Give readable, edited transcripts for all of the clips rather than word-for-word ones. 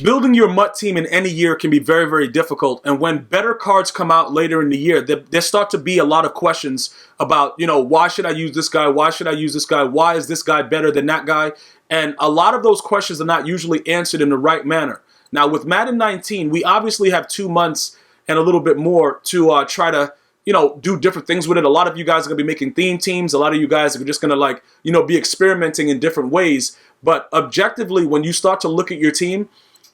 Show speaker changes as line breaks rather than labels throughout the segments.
building your MUT team in any year can be very, very difficult. And when better cards come out later in the year, there start to be a lot of questions about, why should I use this guy? Why should I use this guy? Why is this guy better than that guy? And a lot of those questions are not usually answered in the right manner. Now, with Madden 19, we obviously have 2 months and a little bit more to try to, do different things with it. A lot of you guys are going to be making theme teams. A lot of you guys are just going to, be experimenting in different ways. But objectively, when you start to look at your team,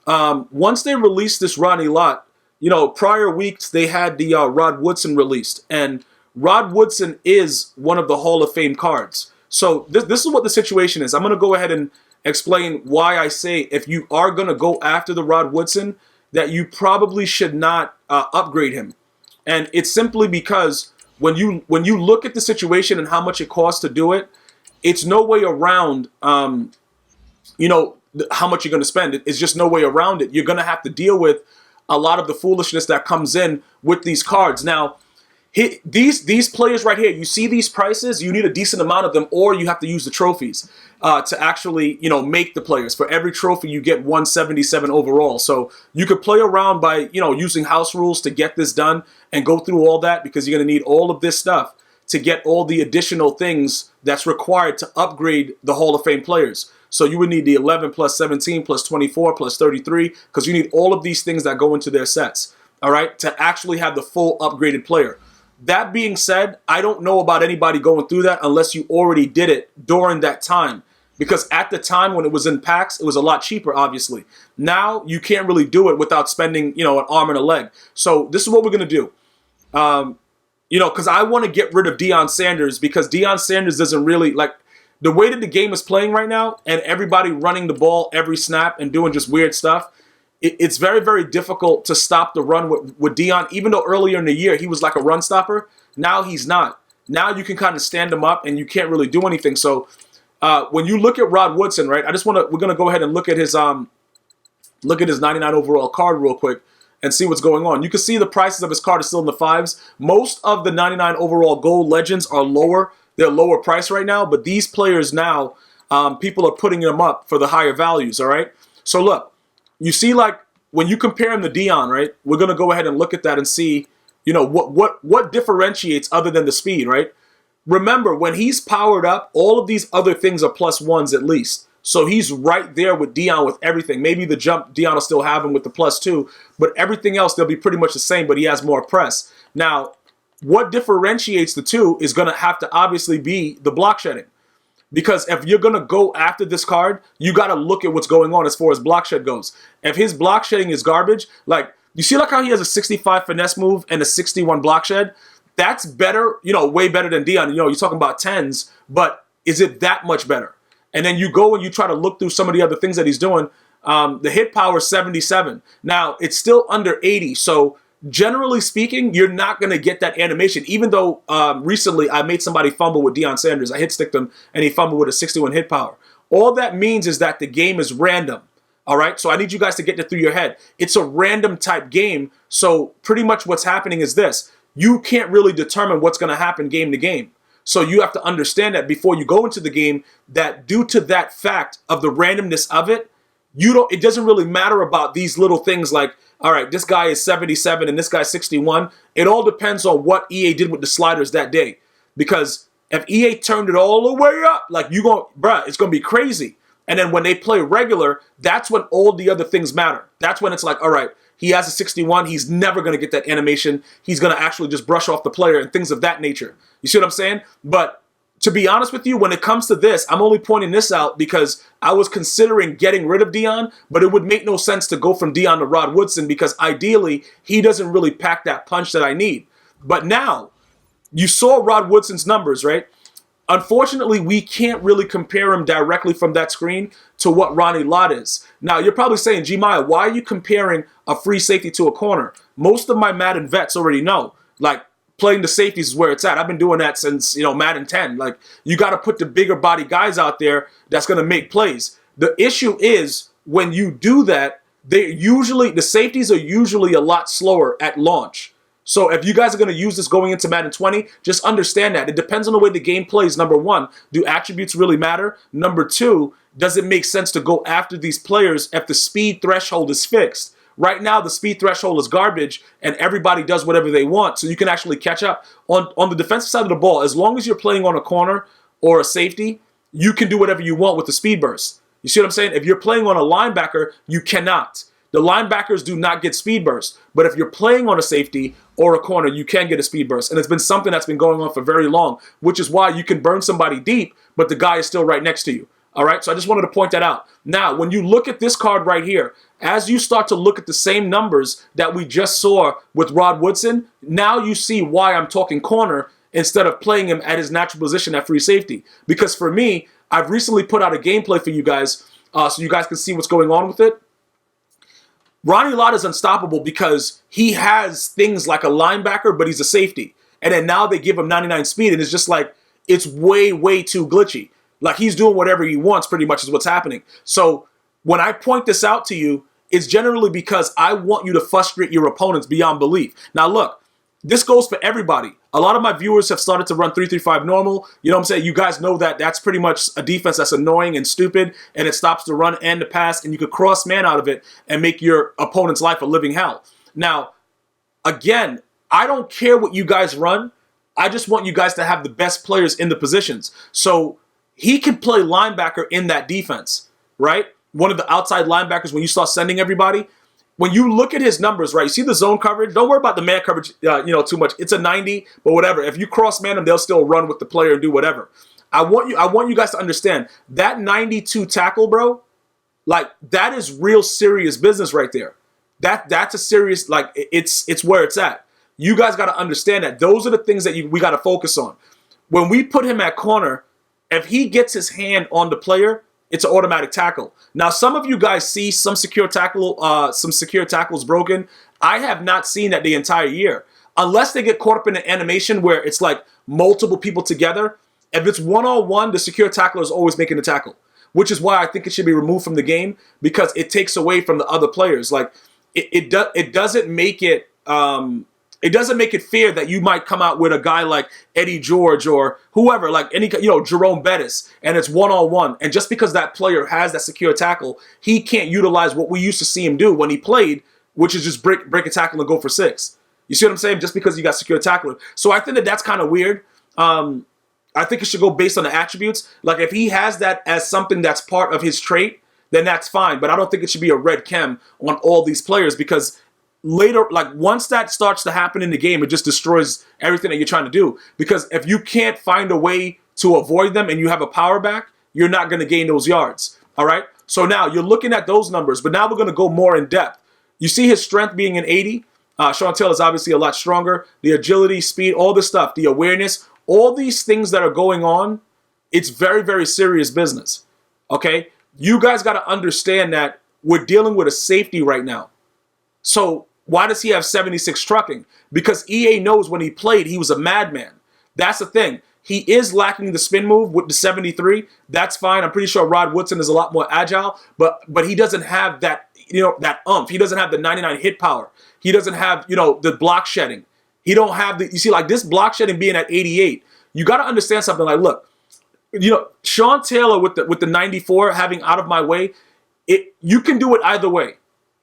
once they released this Ronnie Lott, prior weeks they had the Rod Woodson released. And Rod Woodson is one of the Hall of Fame cards. So this is what the situation is. I'm going to go ahead and explain why I say if you are going to go after the Rod Woodson, that you probably should not upgrade him. And it's simply because when you look at the situation and how much it costs to do it, it's no way around, how much you're going to spend. It's just no way around it. You're going to have to deal with a lot of the foolishness that comes in with these cards. Now, these players right here, you see these prices, you need a decent amount of them, or you have to use the trophies to actually, make the players. For every trophy, you get 177 overall. So you could play around by, using house rules to get this done and go through all that, because you're going to need all of this stuff to get all the additional things that's required to upgrade the Hall of Fame players. So you would need the 11 plus 17 plus 24 plus 33, because you need all of these things that go into their sets, all right, to actually have the full upgraded player. That being said, I don't know about anybody going through that unless you already did it during that time. Because at the time when it was in packs, it was a lot cheaper, obviously. Now, you can't really do it without spending, an arm and a leg. So this is what we're going to do. Because I want to get rid of Deion Sanders, because Deion Sanders doesn't really, the way that the game is playing right now, and everybody running the ball every snap and doing just weird stuff, it's very, very difficult to stop the run with Deion. Even though earlier in the year he was like a run stopper, now he's not. Now you can kind of stand him up and you can't really do anything. So when you look at Rod Woodson, right? We're gonna go ahead and look at his 99 overall card real quick and see what's going on. You can see the prices of his card are still in the 5s. Most of the 99 overall gold legends are lower. They're lower price right now, but these players now, people are putting them up for the higher values. All right. So look. You see, when you compare him to Deion, right? We're going to go ahead and look at that and see, what differentiates other than the speed, right? Remember, when he's powered up, all of these other things are +1s at least. So he's right there with Deion with everything. Maybe the jump, Deion will still have him with the +2, but everything else, they'll be pretty much the same, but he has more press. Now, what differentiates the two is going to have to obviously be the block shedding. Because if you're going to go after this card, you got to look at what's going on as far as block shed goes. If his block shedding is garbage, you see how he has a 65 finesse move and a 61 block shed? That's better, way better than Deion. You're talking about 10s, but is it that much better? And then you go and you try to look through some of the other things that he's doing. The hit power is 77. Now, it's still under 80, so generally speaking, you're not going to get that animation. Even though recently I made somebody fumble with Deion Sanders. I hit sticked him and he fumbled with a 61 hit power. All that means is that the game is random. All right. So I need you guys to get that through your head. It's a random type game. So pretty much what's happening is this. You can't really determine what's going to happen game to game. So you have to understand that before you go into the game, that due to that fact of the randomness of it, it doesn't really matter about these little things like, all right, this guy is 77 and this guy's 61. It all depends on what EA did with the sliders that day. Because if EA turned it all the way up, it's going to be crazy. And then when they play regular, that's when all the other things matter. That's when it's like, all right, he has a 61. He's never going to get that animation. He's going to actually just brush off the player and things of that nature. You see what I'm saying? But to be honest with you, when it comes to this, I'm only pointing this out because I was considering getting rid of Deion, but it would make no sense to go from Deion to Rod Woodson because ideally, he doesn't really pack that punch that I need. But now, you saw Rod Woodson's numbers, right? Unfortunately, we can't really compare him directly from that screen to what Ronnie Lott is. Now, you're probably saying, Gmia, why are you comparing a free safety to a corner? Most of my Madden vets already know. Playing the safeties is where it's at. I've been doing that since, Madden 10. You got to put the bigger body guys out there that's going to make plays. The issue is when you do that, the safeties are usually a lot slower at launch. So if you guys are going to use this going into Madden 20, just understand that. It depends on the way the game plays. Number one, do attributes really matter? Number two, does it make sense to go after these players if the speed threshold is fixed? Right now, the speed threshold is garbage, and everybody does whatever they want, so you can actually catch up. On the defensive side of the ball, as long as you're playing on a corner or a safety, you can do whatever you want with the speed burst. You see what I'm saying? If you're playing on a linebacker, you cannot. The linebackers do not get speed burst, but if you're playing on a safety or a corner, you can get a speed burst, and it's been something that's been going on for very long, which is why you can burn somebody deep, but the guy is still right next to you. All right, so I just wanted to point that out. Now, when you look at this card right here, as you start to look at the same numbers that we just saw with Rod Woodson, now you see why I'm talking corner instead of playing him at his natural position at free safety. Because for me, I've recently put out a gameplay for you guys so you guys can see what's going on with it. Ronnie Lott is unstoppable because he has things like a linebacker, but he's a safety. And then now they give him 99 speed, and it's just like, it's way, way too glitchy. Like, he's doing whatever he wants, pretty much is what's happening. So when I point this out to you, it's generally because I want you to frustrate your opponents beyond belief. Now, look, this goes for everybody. A lot of my viewers have started to run 3-3-5 normal. You know what I'm saying? You guys know that that's pretty much a defense that's annoying and stupid, and it stops the run and the pass, and you could cross man out of it and make your opponent's life a living hell. Now, again, I don't care what you guys run. I just want you guys to have the best players in the positions. So he can play linebacker in that defense, right? One of the outside linebackers when you start sending everybody. When you look at his numbers, right, you see the zone coverage? Don't worry about the man coverage, too much. It's a 90, but whatever. If you cross man them, they'll still run with the player and do whatever. I want you guys to understand that 92 tackle, bro. Like, that is real serious business right there. That's a serious, like, it's where it's at. You guys got to understand that those are the things that we got to focus on. When we put him at corner, if he gets his hand on the player, it's an automatic tackle. Now, some of you guys see some secure tackles broken. I have not seen that the entire year. Unless they get caught up in an animation where it's like multiple people together. If it's one-on-one, the secure tackler is always making the tackle, which is why I think it should be removed from the game because it takes away from the other players. Like, it doesn't make it... It doesn't make it fair that you might come out with a guy like Eddie George or whoever, like Jerome Bettis, and it's one-on-one. And just because that player has that secure tackle, he can't utilize what we used to see him do when he played, which is just break a tackle and go for 6. You see what I'm saying? Just because you got secure tackler. So I think that's kind of weird. I think it should go based on the attributes. Like, if he has that as something that's part of his trait, then that's fine. But I don't think it should be a red chem on all these players because later, like, once that starts to happen in the game, it just destroys everything that you're trying to do. Because if you can't find a way to avoid them and you have a power back, you're not going to gain those yards. All right? So now you're looking at those numbers, but now we're going to go more in depth. You see his strength being an 80. Sean Taylor is obviously a lot stronger. The agility, speed, all this stuff, the awareness, all these things that are going on, it's very, very serious business. Okay? You guys got to understand that we're dealing with a safety right now. So why does he have 76 trucking? Because EA knows when he played, he was a madman. That's the thing. He is lacking the spin move with the 73. That's fine. I'm pretty sure Rod Woodson is a lot more agile, but he doesn't have that, that oomph. He doesn't have the 99 hit power. He doesn't have, the block shedding. He don't have you see, like, this block shedding being at 88. You got to understand something. Like, look, Sean Taylor with the 94 having out of my way, you can do it either way.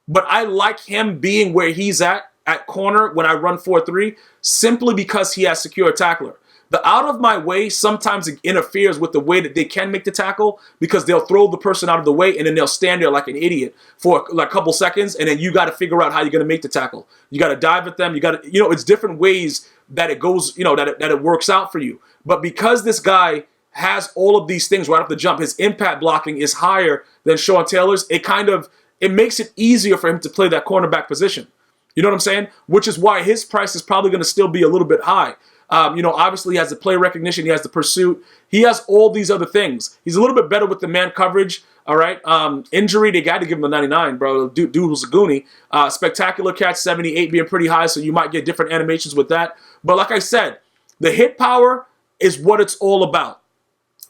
But I like him being where he's at corner when I run 4-3, simply because he has secure tackler. The out of my way sometimes it interferes with the way that they can make the tackle because they'll throw the person out of the way and then they'll stand there like an idiot for like a couple seconds, and then you got to figure out how you're going to make the tackle. You got to dive at them. You got to, it's different ways that it goes, that it works out for you. But because this guy has all of these things right off the jump, his impact blocking is higher than Sean Taylor's. It makes it easier for him to play that cornerback position. You know what I'm saying? Which is why his price is probably going to still be a little bit high. Obviously he has the play recognition. He has the pursuit. He has all these other things. He's a little bit better with the man coverage. All right. Injury, they got to give him a 99, bro. Dude was a goonie. Spectacular catch, 78 being pretty high, so you might get different animations with that. But like I said, the hit power is what it's all about.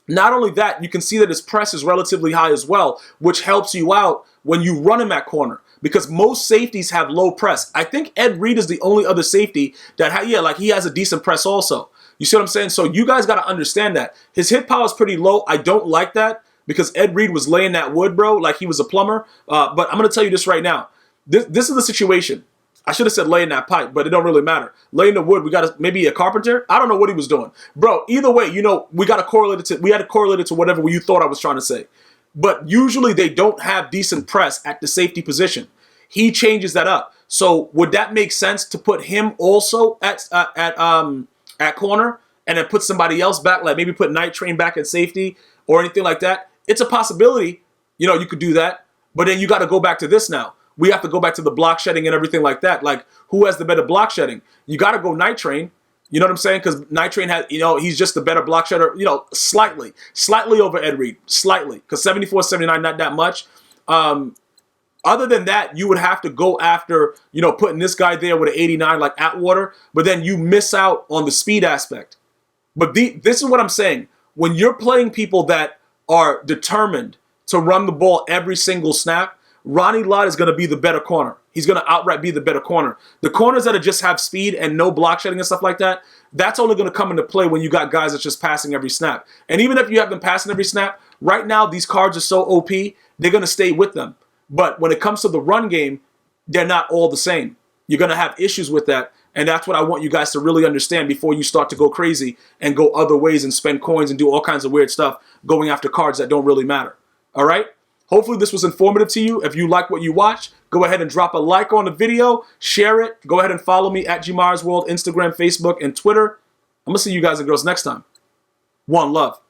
Not only that, you can see that his press is relatively high as well, which helps you out when you run him at corner, because most safeties have low press. I think Ed Reed is the only other safety that, he has a decent press also. You see what I'm saying? So you guys got to understand that. His hit power is pretty low. I don't like that, because Ed Reed was laying that wood, bro, like he was a plumber. But I'm going to tell you this right now. This is the situation. I should have said laying that pipe, but it don't really matter. Laying the wood, we got maybe a carpenter. I don't know what he was doing, bro. Either way, you know, we had to correlate it to whatever you thought I was trying to say. But usually they don't have decent press at the safety position. He changes that up. So would that make sense to put him also at corner and then put somebody else back, like maybe put Night Train back at safety or anything like that? It's a possibility. You know, you could do that. But then you got to go back to this now. We have to go back to the block shedding and everything like that. Like, who has the better block shedding? You got to go Night Train. You know what I'm saying? Because Night Train has, you know, he's just the better block shedder, you know, slightly over Ed Reed, slightly. Because 74, 79, not that much. Other than that, you would have to go after, you know, putting this guy there with an 89 like Atwater. But then you miss out on the speed aspect. But this is what I'm saying. When you're playing people that are determined to run the ball every single snap, Ronnie Lott is going to be the better corner. He's going to outright be the better corner. The corners that just have speed and no block shedding and stuff like that, that's only going to come into play when you got guys that's just passing every snap. And even if you have them passing every snap, right now these cards are so OP, they're going to stay with them. But when it comes to the run game, they're not all the same. You're going to have issues with that. And that's what I want you guys to really understand before you start to go crazy and go other ways and spend coins and do all kinds of weird stuff going after cards that don't really matter. All right? Hopefully this was informative to you. If you like what you watch, go ahead and drop a like on the video, share it. Go ahead and follow me at GmiasWorld, Instagram, Facebook, and Twitter. I'm going to see you guys and girls next time. One love.